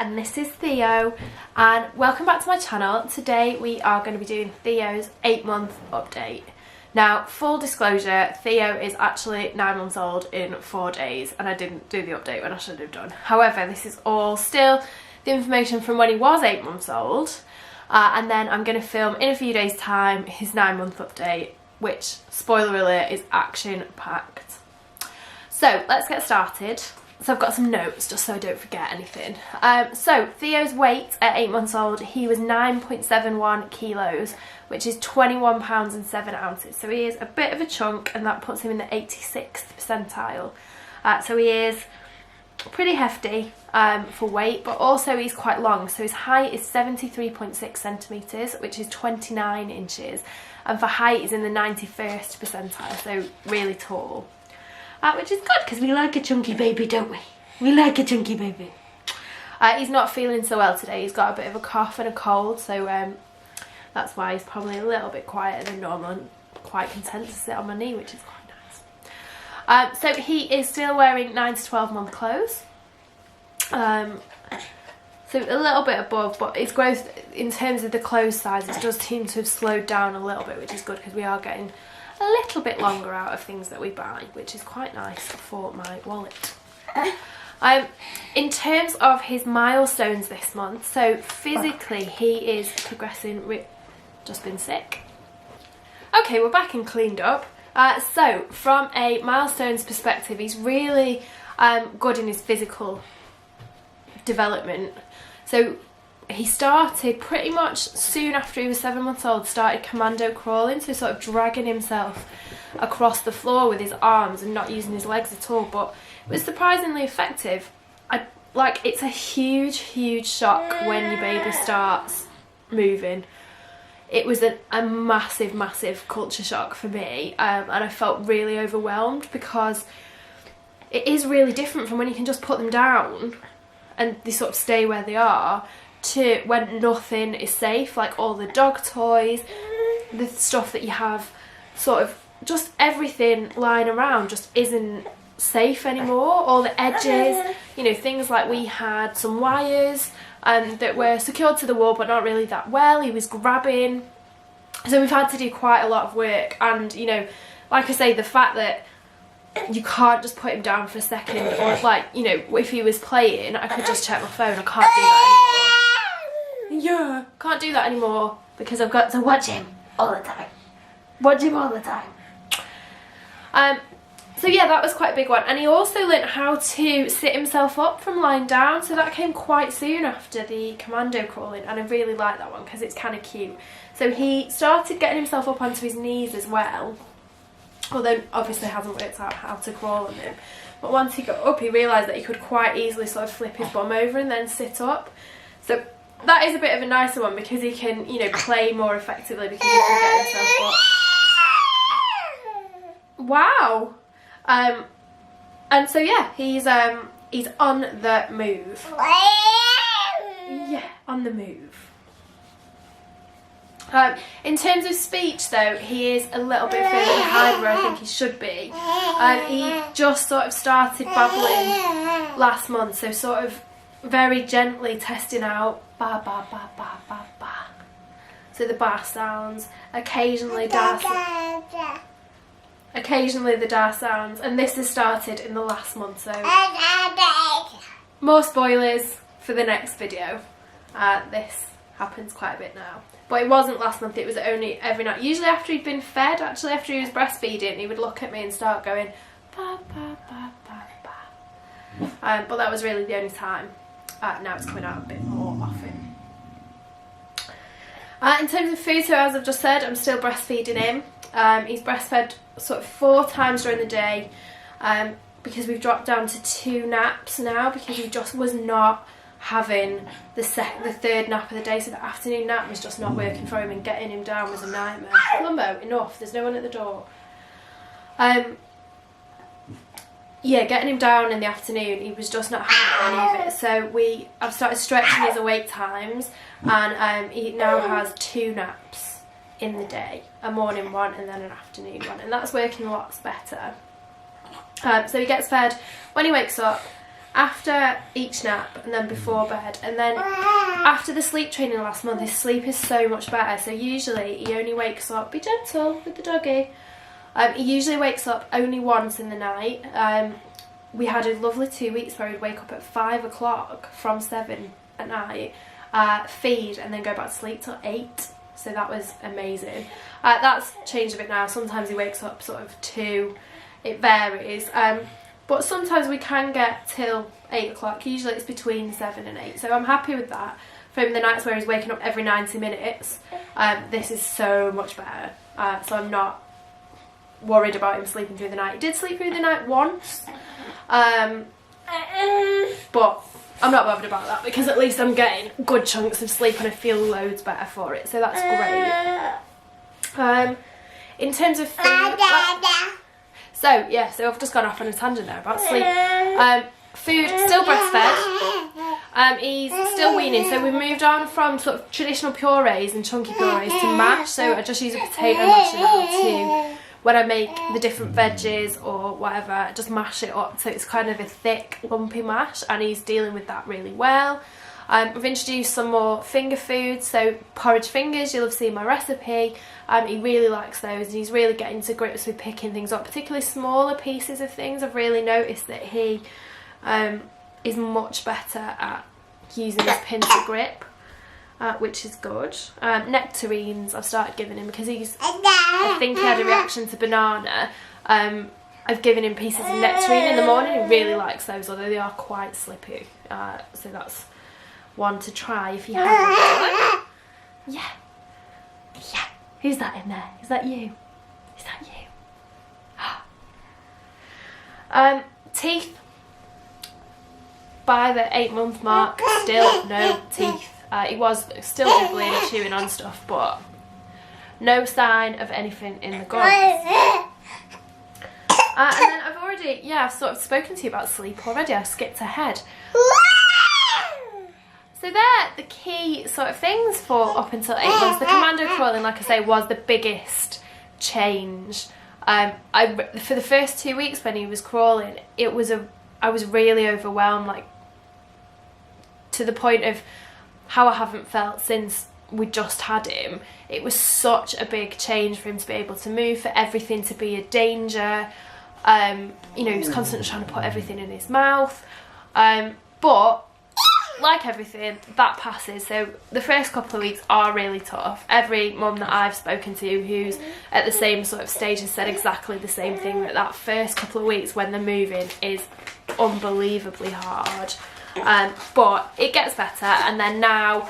and this is Theo, and welcome back to my channel. Today we are going to be doing Theo's 8-month update. Now, full disclosure, Theo is actually 9 months old in 4 days, and I didn't do the update when I should have done. However, this is all still the information from when he was 8 months old, and then I'm going to film in a few days' time his 9-month update, which, spoiler alert, is action-packed. So let's get started. So I've got some notes just so I don't forget anything. So Theo's weight at 8 months old, he was 9.71 kilos, which is 21 pounds and 7 ounces. So he is a bit of a chunk, and that puts him in the 86th percentile. So he is pretty hefty for weight, but also he's quite long. So his height is 73.6 centimetres, which is 29 inches. And for height, he's in the 91st percentile, so really tall. Which is good, because we like a chunky baby, don't we? We like a chunky baby. He's not feeling so well today. He's got a bit of a cough and a cold, so that's why he's probably a little bit quieter than normal and quite content to sit on my knee, which is quite nice. So he is still wearing 9 to 12 month clothes. So a little bit above, but his growth in terms of the clothes sizes does seem to have slowed down a little bit, which is good because we are getting a little bit longer out of things that we buy, which is quite nice for my wallet. In terms of his milestones this month, so physically he is progressing. Just been sick. Okay, we're back and cleaned up. So from a milestones perspective, he's really good in his physical development. So he started pretty much soon after he was 7 months old, started commando crawling, so sort of dragging himself across the floor with his arms and not using his legs at all, but it was surprisingly effective. It's a huge shock when your baby starts moving. It was a massive culture shock for me, and I felt really overwhelmed because it is really different from when you can just put them down and they sort of stay where they are, to when nothing is safe, like all the dog toys, the stuff that you have, sort of just everything lying around just isn't safe anymore. All the edges, you know, things like we had some wires that were secured to the wall but not really that well. He was grabbing, so we've had to do quite a lot of work. And you know, like I say, the fact that you can't just put him down for a second, or like, you know, if he was playing I could just check my phone. I can't do that anymore. Yeah, can't do that anymore because I've got to watch him all the time. Watch him all the time. So yeah, that was quite a big one. And he also learnt how to sit himself up from lying down, so that came quite soon after the commando crawling, and I really like that one because it's kind of cute. So he started getting himself up onto his knees as well, although obviously hasn't worked out how to crawl on him. But once he got up, he realised that he could quite easily sort of flip his bum over and then sit up. So that is a bit of a nicer one because he can, you know, play more effectively because he can get himself up. Wow. And so yeah, he's on the move. Yeah, on the move. In terms of speech though, he is a little bit further behind where I think he should be. He just sort of started babbling last month, so sort of very gently testing out ba ba ba ba ba ba. So the ba sounds, occasionally the da sounds, and this has started in the last month, so more spoilers for the next video. This happens quite a bit now, but it wasn't last month, it was only every night. Usually after he'd been fed, actually after he was breastfeeding, he would look at me and start going ba ba ba ba ba. But that was really the only time. Now it's coming out a bit more often. In terms of food, so as I've just said, I'm still breastfeeding him. He's breastfed sort of 4 times during the day, because we've dropped down to 2 naps now because he just was not having the third nap of the day, so the afternoon nap was just not working for him, and getting him down was a nightmare. Columbo, enough, there's no one at the door. Yeah, getting him down in the afternoon, he was just not having any of it. So I've started stretching his awake times, and he now has 2 naps in the day, a morning one and then an afternoon one, and that's working lots better. So he gets fed when he wakes up, after each nap and then before bed, and then after the sleep training last month, his sleep is so much better. So usually he only wakes up, be gentle with the doggy, he usually wakes up only once in the night. We had a lovely 2 weeks where he'd wake up at 5 o'clock from 7 at night, feed, and then go back to sleep till 8. So that was amazing. That's changed a bit now. Sometimes he wakes up sort of 2, it varies. But sometimes we can get till 8 o'clock. Usually it's between 7 and 8. So I'm happy with that. From the nights where he's waking up every 90 minutes, this is so much better. So I'm not worried about him sleeping through the night. He did sleep through the night once. But I'm not bothered about that because at least I'm getting good chunks of sleep and I feel loads better for it. So that's great. In terms of food... So I've just gone off on a tangent there about sleep. Food, still breastfed. He's still weaning, so we've moved on from sort of traditional purees and chunky purees to mash. So I just use a potato masher now to, when I make the different veggies or whatever, I just mash it up so it's kind of a thick, lumpy mash, and he's dealing with that really well. We've introduced some more finger foods, so porridge fingers, you'll have seen my recipe. He really likes those and he's really getting to grips with picking things up, particularly smaller pieces of things. I've really noticed that he is much better at using his pincer grip, which is good. Nectarines I've started giving him because I think he had a reaction to banana. I've given him pieces of nectarine in the morning. He really likes those, although they are quite slippy. So that's one to try if you haven't. Yeah. Who's that in there? Is that you? Is that you? Teeth. By the 8-month mark, still no teeth. He was still nibbling and chewing on stuff, but no sign of anything in the gums. And then I've already, I've sort of spoken to you about sleep already. I skipped ahead. So they're the key sort of things for up until 8 months. The commando crawling, like I say, was the biggest change. For the first 2 weeks when he was crawling, I was really overwhelmed, like to the point of how I haven't felt since we just had him. It was such a big change for him to be able to move, for everything to be a danger. You know, he was constantly trying to put everything in his mouth. But like everything, that passes. So the first couple of weeks are really tough. Every mum that I've spoken to who's at the same sort of stage has said exactly the same thing, that first couple of weeks when they're moving is unbelievably hard. But it gets better, and then now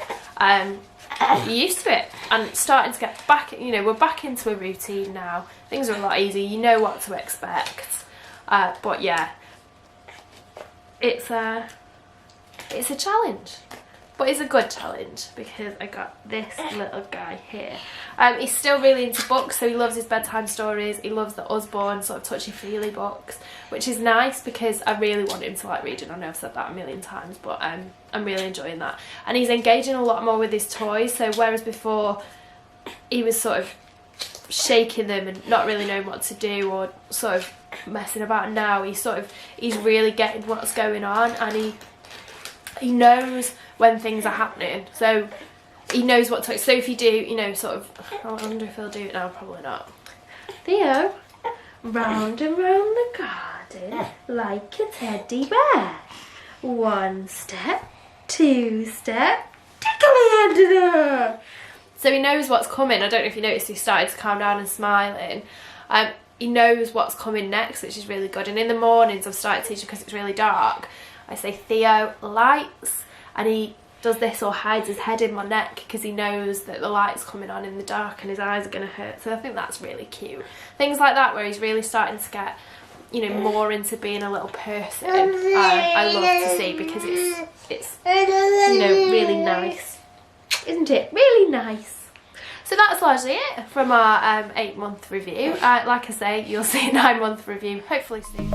you're used to it and starting to get back, you know, we're back into a routine now. Things are a lot easier, you know what to expect. But yeah, it's a challenge, but it's a good challenge because I got this little guy here. He's still really into books, so he loves his bedtime stories. He loves the Usborne sort of touchy-feely books, which is nice because I really want him to like reading. I know I've said that a million times, but I'm really enjoying that. And he's engaging a lot more with his toys, so whereas before he was sort of shaking them and not really knowing what to do or sort of messing about, now he's really getting what's going on, and he knows when things are happening, so he knows what to. So if you do, you know, sort of, I wonder if he'll do it now. Probably not. Theo, round and round the garden like a teddy bear. 1 step, 2 step, tickly under there. So he knows what's coming. I don't know if you noticed, he started to calm down and smiling. He knows what's coming next, which is really good. And in the mornings, I've started teaching because it's really dark. I say, Theo, lights, and he does this or hides his head in my neck because he knows that the light's coming on in the dark and his eyes are going to hurt. So I think that's really cute. Things like that where he's really starting to get, you know, more into being a little person. I love to see because it's you know, really nice, isn't it? Really nice. So that's largely it from our 8-month review. Like I say, you'll see a 9-month review hopefully soon.